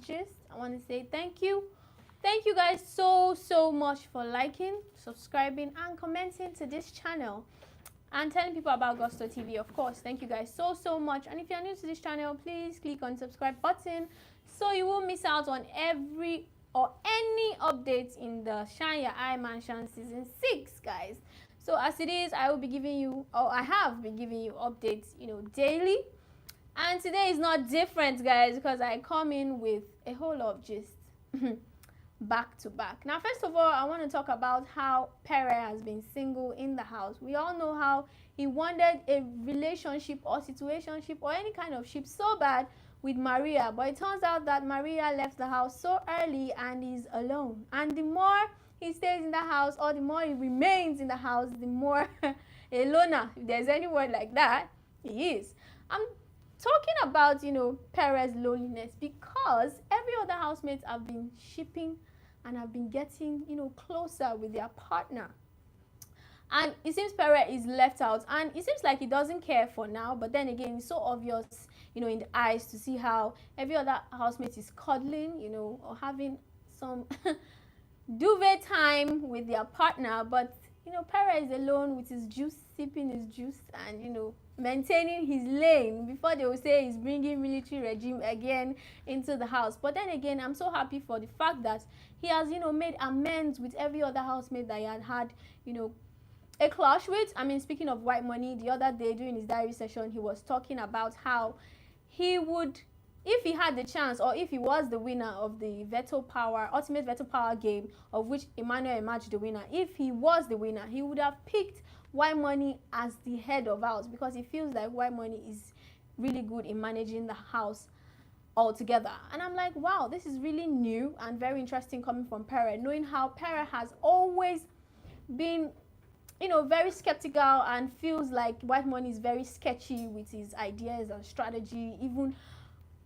gist, I want to say thank you. Thank you guys so much for liking, subscribing, and commenting to this channel. And telling people about Gusto TV, of course. Thank you guys so much. And if you're new to this channel, please click on the subscribe button so you won't miss out on every or any updates in the Shine Your Eye Mansion Season 6, guys. So as it is, I will be giving you, or I have been giving you updates, daily. And today is not different, guys, because I come in with a whole lot of gist back to back. Now, first of all, I want to talk about how Pere has been single in the house. We all know how he wanted a relationship or situationship or any kind of ship so bad with Maria, but it turns out that Maria left the house so early and is alone. And the more he stays in the house or the more he remains in the house, the more a loner, if there's any word like that, he is. I'm talking about, Pere's loneliness because every other housemates have been shipping and have been getting, closer with their partner. And it seems Pere is left out, and it seems like he doesn't care for now, but then again, it's so obvious, in the eyes to see how every other housemate is cuddling, or having some duvet time with their partner, but, Pere is alone with his juice, sipping his juice, and, maintaining his lane before they will say he's bringing military regime again into the house. But then again, I'm so happy for the fact that he has, made amends with every other housemate that he had, a clash with. I mean, speaking of white money, the other day during his diary session, he was talking about how he would, if he had the chance or if he was the winner of the ultimate veto power game, of which Emmanuel emerged the winner, if he was the winner, he would have picked white money as the head of house because he feels like white money is really good in managing the house altogether. And I'm like, wow, this is really new and very interesting coming from Pere, knowing how Pere has always been, very skeptical and feels like white money is very sketchy with his ideas and strategy, even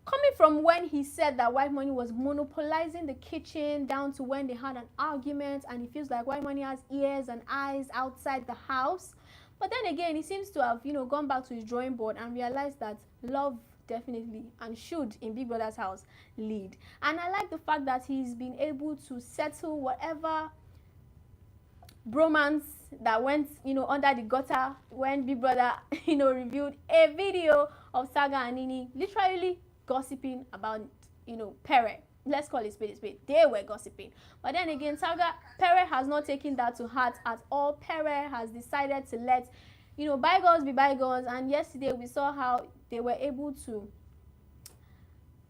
coming from when he said that white money was monopolizing the kitchen down to when they had an argument, and he feels like white money has ears and eyes outside the house. But then again, he seems to have, gone back to his drawing board and realized that love definitely and should in Big Brother's house lead. And I like the fact that he's been able to settle whatever bromance that went, under the gutter when Big Brother, reviewed a video of Saga and Nini literally gossiping about, Pere. Let's call it spade a spade. They were gossiping. But then again, Pere has not taken that to heart at all. Pere has decided to let, bygones be bygones. And yesterday we saw how they were able to,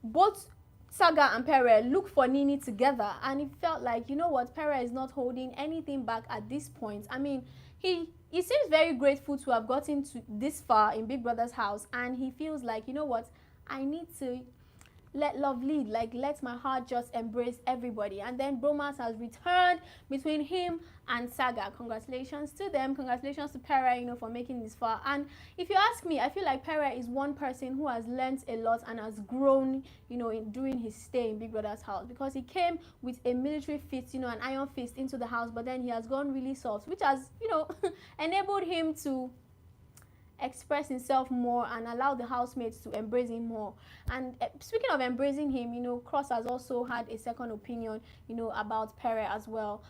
both Saga and Pere, look for Nini together. And it felt like, Pere is not holding anything back at this point. I mean, he seems very grateful to have gotten to this far in Big Brother's house. And he feels like, I need to let love lead, like let my heart just embrace everybody. And then bromance has returned between him and Saga. Congratulations to them. Congratulations to Pere, for making this far. And if you ask me, I feel like Pere is one person who has learned a lot and has grown, during his stay in Big Brother's house, because he came with a military fist, an iron fist into the house, but then he has gone really soft, which has, enabled him to express himself more and allow the housemates to embrace him more. And speaking of embracing him, Cross has also had a second opinion, about Pere as well.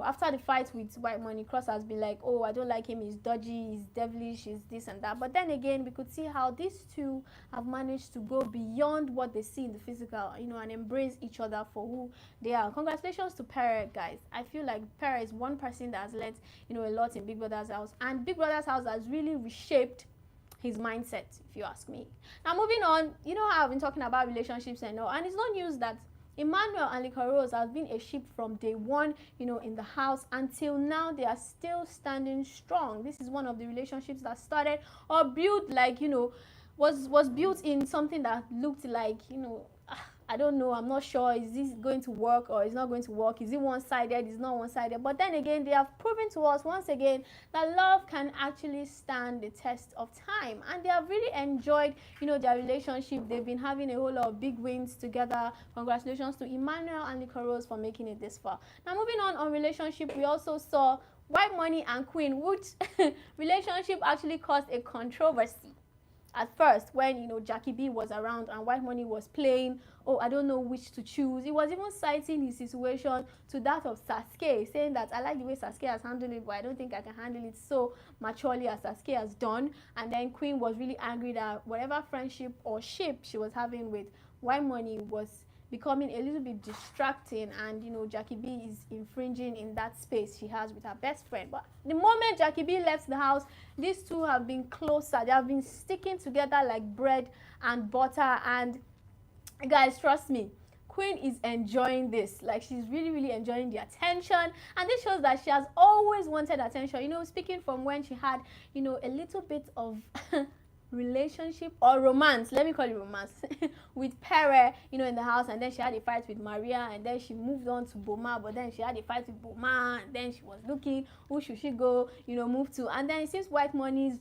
After the fight with White Money, Cross has been like, oh, I don't like him, he's dodgy, he's devilish, he's this and that. But then again, we could see how these two have managed to go beyond what they see in the physical, and embrace each other for who they are. Congratulations to Pere, guys. I feel like Pere is one person that has led, a lot in Big Brother's house. And Big Brother's house has really reshaped his mindset, if you ask me. Now, moving on, how I've been talking about relationships and all, and it's not news that Emmanuel and Liquor Rose has been a ship from day one, in the house. Until now, they are still standing strong. This is one of the relationships that started or built like, was built in something that looked like, I don't know, I'm not sure, is this going to work or is not going to work? Is it one-sided? Is it not one-sided? But then again, they have proven to us once again that love can actually stand the test of time. And they have really enjoyed, their relationship. They've been having a whole lot of big wins together. Congratulations to Emmanuel and Liquor Rose for making it this far. Now, moving on relationship, we also saw White Money and Queen, which relationship actually caused a controversy. at first when, Jackie B was around and White Money was playing, oh, I don't know which to choose. He was even citing his situation to that of Sasuke, saying that I like the way Sasuke has handled it, but I don't think I can handle it so maturely as Sasuke has done. And then Queen was really angry that whatever friendship or ship she was having with White Money was becoming a little bit distracting, and Jackie B is infringing in that space she has with her best friend. But the moment Jackie B left the house, these two have been closer. They have been sticking together like bread and butter. And guys, trust me, Queen is enjoying this. Like, she's really, really enjoying the attention, and this shows that she has always wanted attention. Speaking from when she had, a little bit of relationship or romance, let me call it romance, with Pere, in the house, and then she had a fight with Maria, and then she moved on to Boma, but then she had a fight with Boma, and then she was looking who should she go, move to, and then it seems White Money's,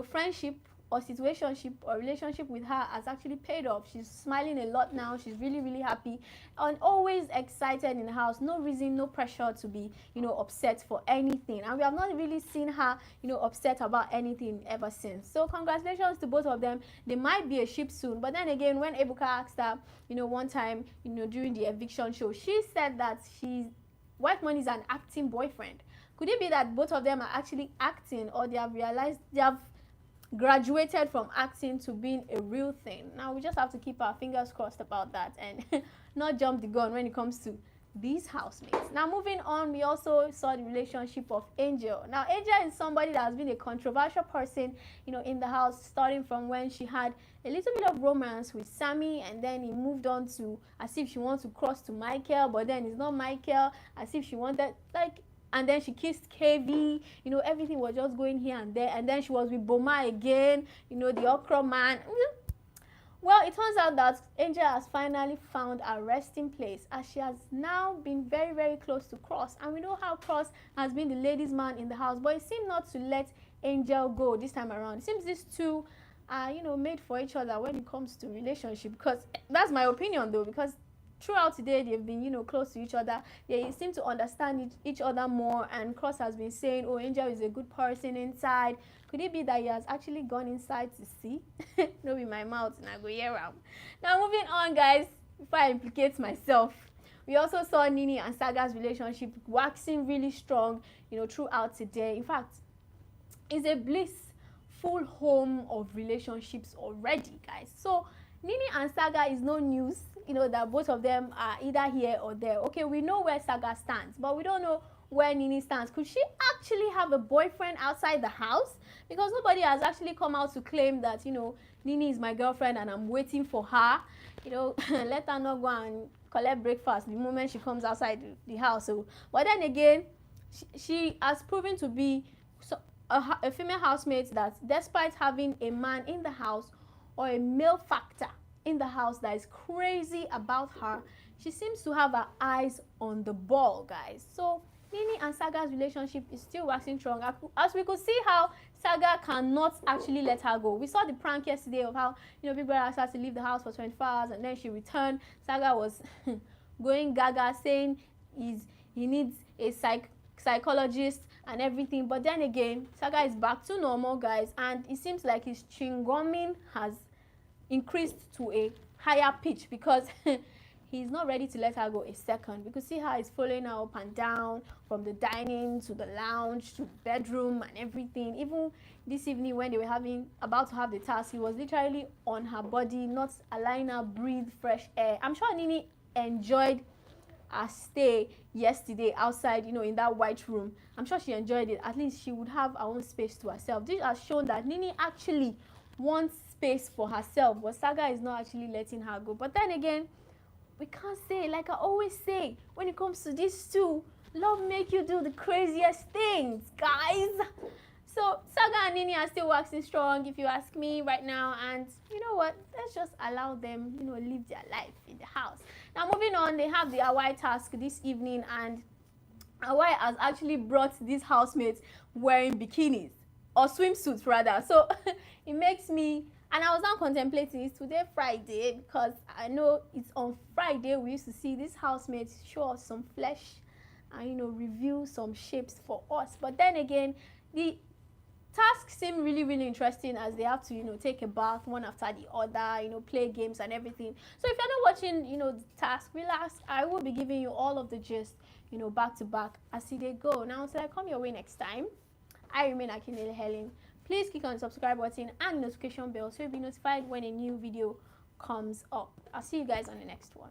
friendship or situationship or relationship with her has actually paid off. She's smiling a lot now. She's really, really happy and always excited in the house. No reason, no pressure to be, upset for anything. And we have not really seen her, upset about anything ever since. So congratulations to both of them. They might be a ship soon. But then again, when Ebuka asked her, one time, during the eviction show, she said that White Money is an acting boyfriend. Could it be that both of them are actually acting, or they have realized they have graduated from acting to being a real thing? Now we just have to keep our fingers crossed about that and not jump the gun when it comes to these housemates. Now moving on, we also saw the relationship of Angel. Now Angel is somebody that has been a controversial person, in the house, starting from when she had a little bit of romance with Sammy, and then he moved on to as if she wants to cross to Michael, but then it's not Michael, as if she wanted, like, and then she kissed KV, everything was just going here and there, and then she was with Boma again, the okra man. Well, it turns out that Angel has finally found a resting place, as she has now been very, very close to Cross, and we know how Cross has been the ladies' man in the house, but it seemed not to let Angel go this time around. It seems these two are, made for each other when it comes to relationship, because that's my opinion though, because throughout today they've been close to each other. They seem to understand each other more, and Cross has been saying, oh, Angel is a good person inside. Could it be that he has actually gone inside to see? No, be my mouth and I go hear out. Now moving on, guys, before I implicate myself, we also saw Nini and Saga's relationship waxing really strong throughout today. In fact, it's a blissful home of relationships already, guys. So Nini and Saga is no news, that both of them are either here or there. Okay, we know where Saga stands, but we don't know where Nini stands. Could she actually have a boyfriend outside the house? Because nobody has actually come out to claim that, Nini is my girlfriend and I'm waiting for her. Let her not go and collect breakfast the moment she comes outside the house. So, but then again, she has proven to be a female housemate that, despite having a man in the house or a male factor in the house that is crazy about her, she seems to have her eyes on the ball, guys. So Nini and Saga's relationship is still waxing strong, as we could see how Saga cannot actually let her go. We saw the prank yesterday of how Big Brother asked her to leave the house for 24 hours and then she returned. Saga was going gaga, saying he needs a psychologist and everything. But then again, Saga is back to normal, guys, and it seems like his chewing-gumming has increased to a higher pitch, because he's not ready to let her go a second. We could see how he's following her up and down, from the dining to the lounge to the bedroom and everything. Even this evening when they were about to have the task, he was literally on her body, not allowing her breathe fresh air. I'm sure Nini enjoyed her stay yesterday outside, in that white room. I'm sure she enjoyed it. At least she would have her own space to herself. This has shown that Nini actually wants space for herself, but Saga is not actually letting her go. But then again, we can't say, like I always say, when it comes to these two, love make you do the craziest things, guys. So Saga and Nini are still waxing strong, if you ask me right now, and you know what, let's just allow them, live their life in the house. Now moving on, they have the Hawaii task this evening, and Hawaii has actually brought these housemates wearing bikinis, or swimsuits rather. So it makes me, and I was now contemplating, it's today Friday, because I know it's on Friday we used to see these housemates show us some flesh and review some shapes for us. But then again, the tasks seem really, really interesting, as they have to, you know, take a bath one after the other, you know, play games and everything. So if you're not watching, you know, the task, relax. I will be giving you all of the gist, you know, back to back as they go. Now, so I come your way next time. I remain Akinele Helen. Please click on the subscribe button and notification bell so you'll be notified when a new video comes up. I'll see you guys on the next one.